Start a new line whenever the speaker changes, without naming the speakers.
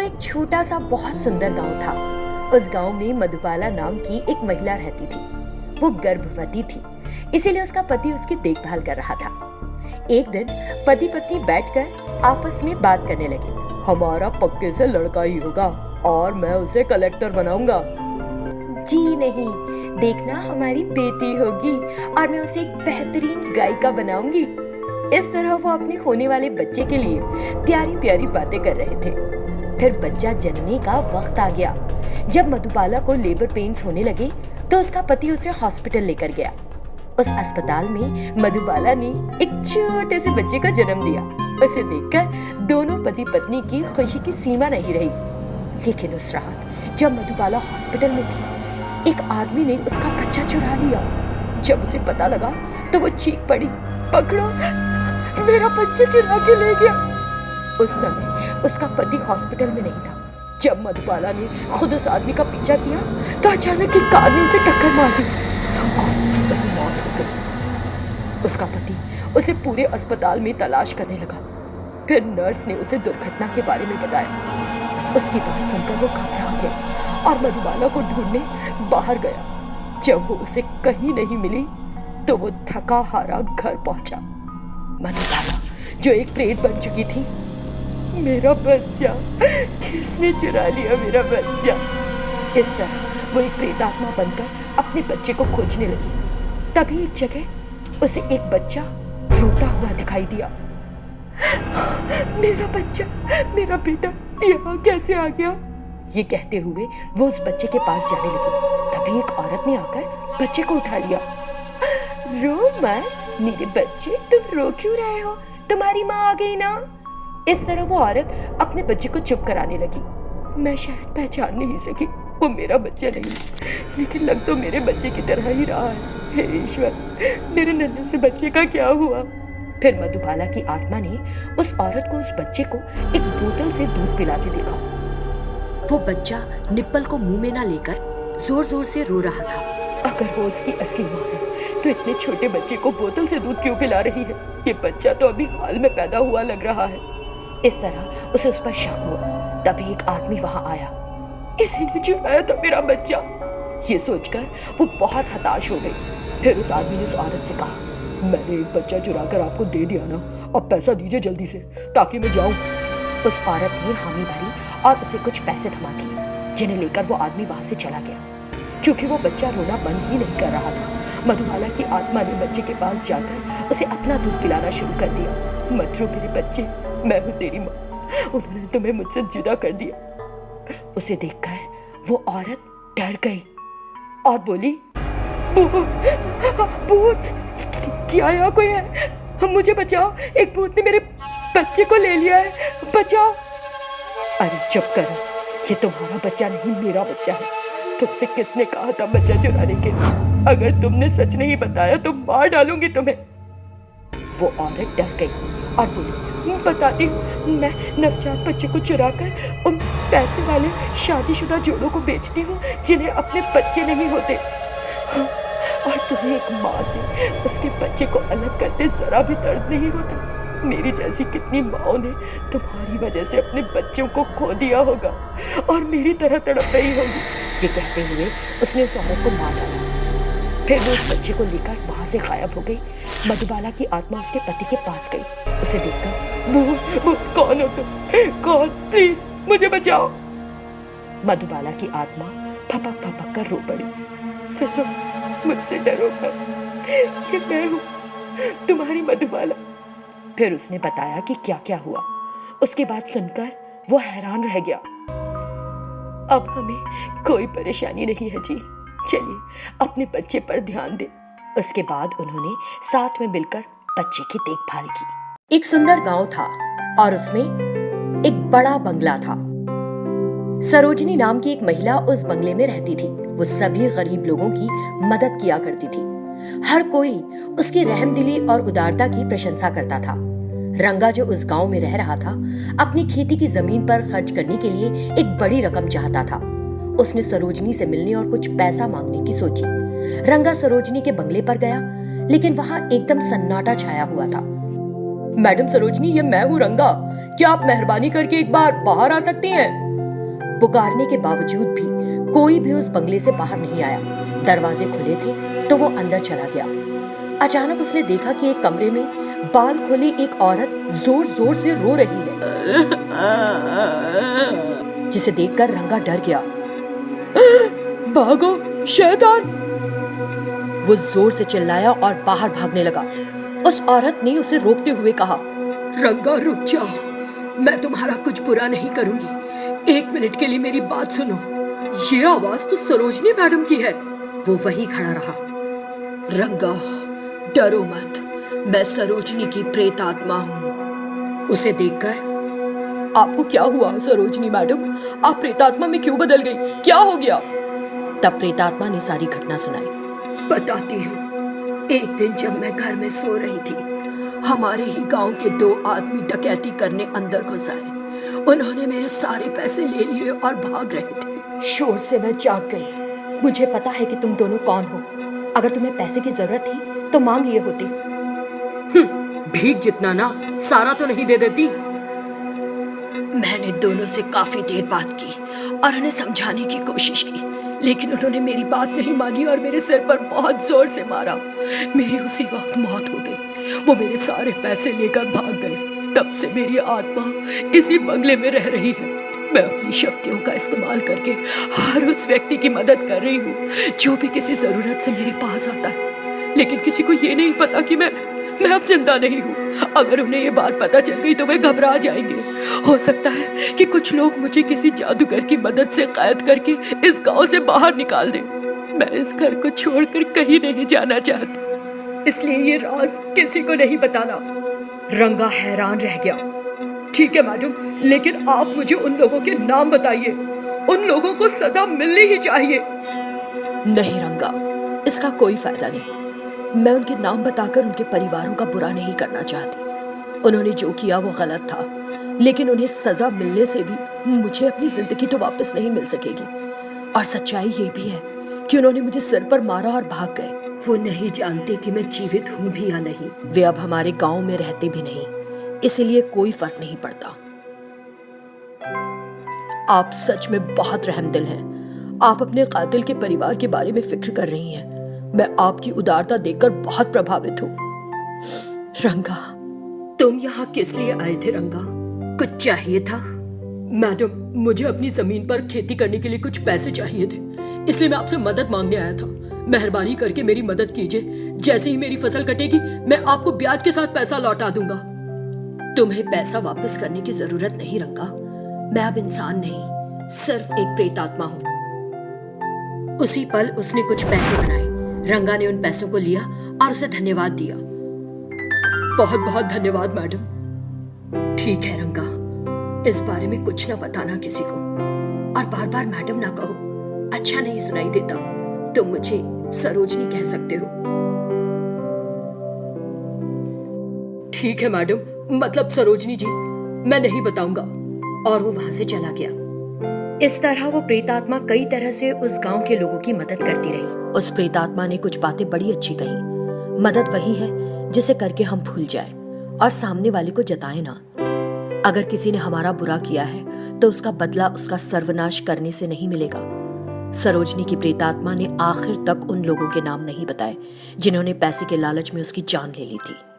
एक छोटा सा बहुत सुंदर गांव था। उस गांव में मधुबाला नाम की एक महिला रहती थी। वो गर्भवती थी, इसीलिए उसका पति उसकी देखभाल कर रहा था। एक दिन पति पत्नी बैठकर आपस में बात करने लगे। हमारा पक्के से लड़का ही होगा और मैं उसे कलेक्टर बनाऊंगा। जी नहीं, देखना हमारी बेटी होगी और मैं उसे एक बेहतरीन गायिका बनाऊंगी। इस तरह वो अपने होने वाले बच्चे के लिए प्यारी प्यारी बातें कर रहे थे। फिर बच्चा जनने का वक्त आ गया। जब मधुबाला को लेबर पेन्स होने लगे तो उसका पति उसे हॉस्पिटल लेकर गया। उस अस्पताल में मधुबाला ने एक छोटे से बच्चे का जन्म दिया। उसे देखकर दोनों पति पत्नी की खुशी की सीमा नहीं रही। लेकिन उस रात जब मधुबाला हॉस्पिटल में थी, एक आदमी ने उसका बच्चा चुरा लिया। जब उसे पता लगा तो वो चीख पड़ी, पकड़ो, मेरा बच्चा चुरा के ले गया। उस समय उसका पति हॉस्पिटल में नहीं था। जब मधुबाला ने खुद उस आदमी का पीछा किया तो अचानक एक कार ने उसे टक्कर मार दी और उसकी वहीं मौत हो गई। उसका पति उसे पूरे अस्पताल में तलाश करने लगा। फिर नर्स ने उसे दुर्घटना के बारे में बताया। उसकी बात सुनकर वो घबरा गया और मधुबाला को ढूंढने बाहर गया। जब वो उसे कहीं नहीं मिली तो वो थका हारा घर पहुंचा। मधुबाला जो एक प्रेत बन चुकी थी, मेरा बच्चा, किसने चुरा लिया मेरा बच्चा? इस तरह वो एक प्रेतात्मा बनकर अपने बच्चे को खोजने लगी। तभी एक जगह उसे एक बच्चा रोता हुआ दिखाई दिया। मेरा बच्चा, मेरा बेटा यहाँ कैसे आ गया? ये कहते हुए वो उस बच्चे के पास जाने लगी। तभी एक औरत ने आकर बच्चे को उठा लिया। रो मत मेरे बच्चे, तुम रो क्यों रहे हो? तुम्हारी माँ आ गई ना। इस तरह वो औरत अपने बच्चे को चुप कराने लगी। मैं शायद पहचान नहीं सकी, वो मेरा बच्चा नहीं, लेकिन लग तो मेरे बच्चे की तरह ही रहा है। हे ईश्वर, मेरे नन्हे से बच्चे का क्या हुआ? फिर मधुबाला की आत्मा ने उस औरत को उस बच्चे को एक बोतल से दूध पिलाते देखा। वो बच्चा निप्पल को मुंह में ना लेकर जोर जोर से रो रहा था। अगर वो उसकी असली माँ है तो इतने छोटे बच्चे को बोतल से दूध क्यों पिला रही है? ये बच्चा तो अभी हाल में पैदा हुआ लग रहा है। इस तरह उसे उस पर शक हुआ। तभी एक आदमी वहां आया। किसी ने चुराया था मेरा बच्चा। ये सोचकर वो बहुत हताश हो गई। फिर उस आदमी ने उस औरत से कहा, मैंने एक बच्चा चुरा कर आपको दे दिया ना, अब पैसा दीजिए जल्दी से ताकि मैं जाऊं। उस औरत ने हामी भरी और उसे कुछ पैसे थमा दिए, जिन्हें लेकर वो आदमी वहां से चला गया। क्योंकि वो बच्चा रोना बंद ही नहीं कर रहा था, मधुबाला की आत्मा ने बच्चे के पास जाकर उसे अपना दूध पिलाना शुरू कर दिया। मत रो मेरे बच्चे, मैं हूँ तेरी माँ, उन्होंने तुम्हें मुझसे जुदा कर दिया। उसे देखकर वो औरत डर गई और बोली, भूत, क्या यहाँ कोई है? मुझे बचाओ, एक भूत ने मेरे बच्चे को ले लिया है, बचाओ। अरे चुप करो, ये तुम्हारा बच्चा नहीं, मेरा बच्चा है। तुमसे किसने कहा था बच्चा चुराने के लिए? अगर तुमने सच नहीं बताया तो मार डालूंगी तुम्हें। वो औरत डर गई और बोली, बताती हूँ, मैं नवजात बच्चे को चुराकर उन पैसे वाले शादीशुदा जोड़ों को बेचती हूँ जिन्हें अपने बच्चे नहीं होते। और तुम्हें एक माँ से उसके बच्चे को अलग करते जरा भी दर्द नहीं होता। मेरी जैसी कितनी माँओं ने तुम्हारी वजह से अपने बच्चों को खो दिया होगा और मेरी तरह तड़प रही होगी। ये कहते हुए उसने उस औरत को मार डाला। फिर वो उस बच्चे को लेकर वहां से गायब हो गई। मधुबाला की आत्मा उसके पति के पास गई। उसे देखकर, भूत कौन हो तुम? कौन? प्लीज मुझे बचाओ। मधुबाला की आत्मा फपक फपक कर रो पड़ी। सुनो, मुझसे डरो मत, ये मैं हूँ, तुम्हारी मधुबाला। फिर उसने बताया कि क्या क्या हुआ। उसकी बात सुनकर वो हैरान रह गया। अब हमें कोई परेशानी नहीं है जी, चलिए अपने बच्चे पर ध्यान दें। उसके बाद उन्होंने साथ में मिलकर बच्चे की देखभाल की। एक सुंदर गांव था और उसमें एक बड़ा बंगला था। सरोजनी नाम की एक महिला उस बंगले में रहती थी। वो सभी गरीब लोगों की मदद किया करती थी। हर कोई उसकी रहमदिली और उदारता की प्रशंसा करता था। रंगा जो उस गांव में रह रहा था, अपनी खेती की जमीन पर खर्च करने के लिए एक बड़ी रकम चाहता था। उसने सरोजनी से मिलने और कुछ पैसा मांगने की सोची। रंगा सरोजनी के बंगले पर गया, लेकिन वहां एकदम सन्नाटा छाया हुआ था। मैडम सरोजनी, ये मैं हूँ रंगा, क्या आप मेहरबानी करके एक बार बाहर आ सकती हैं? पुकारने के बावजूद भी कोई भी उस बंगले से बाहर नहीं आया। दरवाजे खुले थे तो वो अंदर चला गया। अचानक उसने देखा कि एक कमरे में बाल खोले एक औरत जोर जोर से रो रही है, जिसे देखकर रंगा डर गया। भागो शैतान! वो जोर से चिल्लाया और बाहर भागने लगा। उस औरत ने उसे रोकते हुए कहा, रंगा रुक जाओ, मैं तुम्हारा कुछ बुरा नहीं करूंगी, 1 मिनट के लिए मेरी बात सुनो। ये आवाज तो सरोजनी मैडम की है। वो वहीं खड़ा रहा। रंगा डरो मत, मैं सरोजनी की प्रेत आत्मा हूँ। उसे देखकर, आपको क्या हुआ सरोजनी मैडम? आप प्रेतात्मा में क्यों बदल गई? क्या हो गया? तब प्रेतात्मा ने सारी घटना सुनाई। बताती हूँ। एक दिन जब मैं घर में सो रही थी, हमारे ही गांव के 2 आदमी डकैती करने अंदर घुस आए। उन्होंने मेरे सारे पैसे ले लिए और भाग रहे थे। शोर से मैं जाग गई। मुझे पता है कि तुम दोनों कौन हो। अगर तुम्हें पैसे की जरूरत थी तो मांग लिए होते। भीख जितना ना, सारा तो नहीं दे देती। मैंने दोनों से काफी देर बात की और उन्हें समझाने की कोशिश की, लेकिन उन्होंने मेरी बात नहीं मानी और मेरे सिर पर बहुत जोर से मारा। मेरी उसी वक्त मौत हो गई। वो मेरे सारे पैसे लेकर भाग गए। तब से मेरी आत्मा इसी बंगले में रह रही है। मैं अपनी शक्तियों का इस्तेमाल करके हर उस व्यक्ति की मदद कर रही हूँ जो भी किसी जरूरत से मेरे पास आता है, लेकिन किसी को ये नहीं पता कि मैं अब जिंदा नहीं हूँ। अगर उन्हें ये बात पता चल गई तो वे घबरा जाएंगे। हो सकता है कि कुछ लोग मुझे किसी जादूगर की मदद से कैद करके इस गांव से बाहर निकाल दें। मैं इस घर को छोड़कर कहीं नहीं जाना चाहती, इसलिए ये राज किसी को नहीं बताना। रंगा हैरान रह गया। ठीक है मैडम, लेकिन आप मुझे उन लोगों के नाम बताइए। उन लोगों को सजा मिलनी ही चाहिए। नहीं रंगा, इसका कोई फायदा नहीं। मैं उनके नाम बताकर उनके परिवारों का बुरा नहीं करना चाहती। उन्होंने जो किया वो गलत था, लेकिन उन्हें सजा मिलने से भी मुझे अपनी जिंदगी तो वापस नहीं मिल सकेगी। और सच्चाई ये भी है कि उन्होंने मुझे सिर पर मारा और भाग गए। वो नहीं जानते कि मैं जीवित हूँ भी या नहीं। वे अब हमारे गांव में रहते भी नहीं, इसीलिए कोई फर्क नहीं पड़ता। आप सच में बहुत रहमदिल हैं। आप अपने कातिल के परिवार के बारे में फिक्र कर रही हैं। मैं आपकी उदारता देखकर बहुत प्रभावित हूँ। रंगा, तुम यहाँ किस लिए आए थे रंगा? कुछ चाहिए था? मैडम, मुझे अपनी जमीन पर खेती करने के लिए कुछ पैसे चाहिए थे, इसलिए मैं आपसे मदद मांगने आया था। मेहरबानी करके मेरी मदद कीजिए। जैसे ही मेरी फसल कटेगी मैं आपको ब्याज के साथ पैसा लौटा दूंगा। तुम्हें पैसा वापस करने की जरूरत नहीं रंगा। मैं अब इंसान नहीं, सिर्फ एक प्रेतात्मा हूँ। उसी पल उसने कुछ पैसे बनाए। रंगा ने उन पैसों को लिया और उसे धन्यवाद दिया। बहुत बहुत धन्यवाद मैडम। ठीक है रंगा, इस बारे में कुछ ना बताना किसी को, और बार बार मैडम ना कहो, अच्छा नहीं सुनाई देता। तुम मुझे सरोजनी कह सकते हो। ठीक है मैडम, मतलब सरोजनी जी, मैं नहीं बताऊंगा। और वो वहां से चला गया। इस तरह वो प्रेतात्मा कई तरह से उस गांव के लोगों की मदद करती रही। उस प्रेतात्मा ने कुछ बातें बड़ी अच्छी कही। मदद वही है जिसे करके हम भूल जाएं और सामने वाले को जताएं ना। अगर किसी ने हमारा बुरा किया है तो उसका बदला उसका सर्वनाश करने से नहीं मिलेगा। सरोजनी की प्रेतात्मा ने आखिर तक उन लोगों के नाम नहीं बताए जिन्होंने पैसे के लालच में उसकी जान ले ली थी।